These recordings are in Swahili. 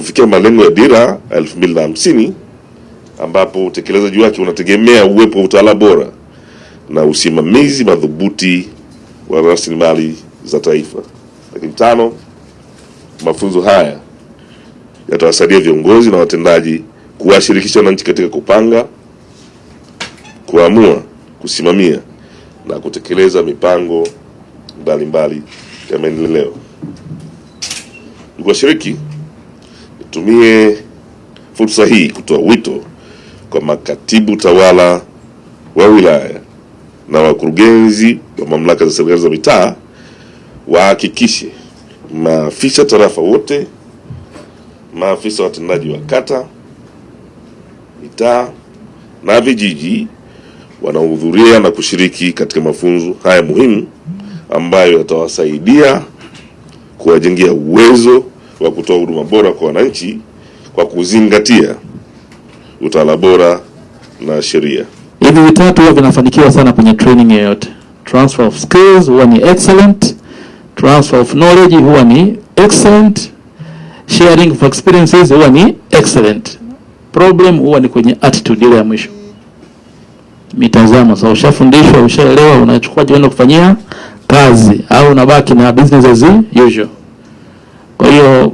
kufikia malengo ya dira 2050 ambapo utekelezaji wake unategemea uwepo wa utawala bora na usimamizi madhubuti wa rasilimali za taifa. Lakini 5, mafunzo haya yatawasaidia viongozi na watendaji kuwashirikisha wananchi katika kupanga, kuamua, kusimamia na kutekeleza mipango mbalimbali ya maendeleo. Ndugu washiriki, nitumie fursa hii kutoa wito kwa makatibu tawala wa wilaya na wakurugenzi wa mamlaka za serikali za mitaa wahakikishe maafisa tarafa wote, maafisa watendaji wa kata, mitaa na vijiji wanahudhuria na kushiriki katika mafunzo haya muhimu ambayo yatawasaidia kuwajengea uwezo wa kutoa huduma bora kwa wananchi kwa kuzingatia utawala bora na sheria. Hivi vitatu huwa vinafanikiwa sana kwenye training yoyote. Transfer of skills huwa ni excellent, transfer of knowledge huwa ni excellent, sharing of experiences huwa ni excellent. Problem huwa ni kwenye attitude ile ya mwisho. Mitazamo. So ushafundishwa, ushaelewa, unachukua jioni kufanyia kazi au unabaki na business as usual. Kwa hiyo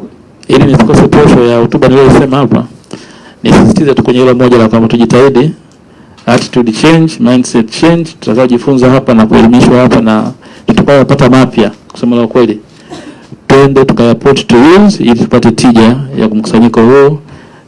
ili nisikose posho ya hotuba niliyosema hapa, nisisitize tu kwenye ile moja la kwamba tujitahidi attitude change, mindset change, tutakayojifunza hapa na kuelimishwa hapa na tutakayopata mapya, kusema la kweli twende tukayaput to use ili tupate tija ya kumkusanyiko huu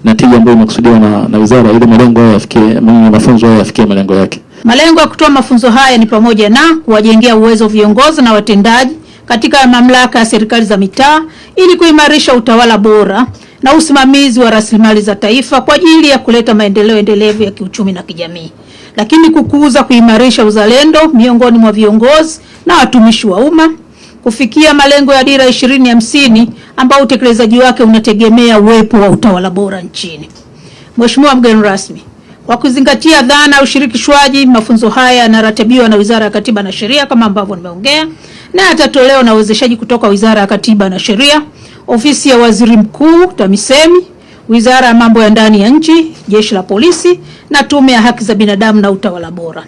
na tija ambayo imekusudiwa na wizara ili malengo haya yafikie, mafunzo haya yafikie malengo yake. Malengo ya kutoa mafunzo haya ni pamoja na kuwajengea uwezo viongozi na watendaji katika mamlaka ya serikali za mitaa ili kuimarisha utawala bora na usimamizi wa rasilimali za taifa kwa ajili ya kuleta maendeleo endelevu ya kiuchumi na kijamii. Lakini kukuza, kuimarisha uzalendo miongoni mwa viongozi na watumishi wa umma, kufikia malengo ya dira 2050 ambao utekelezaji wake unategemea uwepo wa utawala bora nchini. Mheshimiwa mgeni rasmi, kwa kuzingatia dhana ya ushirikishwaji, mafunzo haya yanaratibiwa na Wizara ya Katiba na Sheria kama ambavyo nimeongea, na yatatolewa na uwezeshaji kutoka Wizara ya Katiba na Sheria, Ofisi ya Waziri Mkuu TAMISEMI, Wizara ya Mambo ya Ndani ya Nchi, Jeshi la Polisi na Tume ya Haki za Binadamu na Utawala Bora.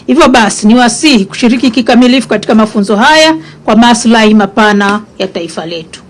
Hivyo basi niwasihi kushiriki kikamilifu katika mafunzo haya kwa maslahi mapana ya taifa letu.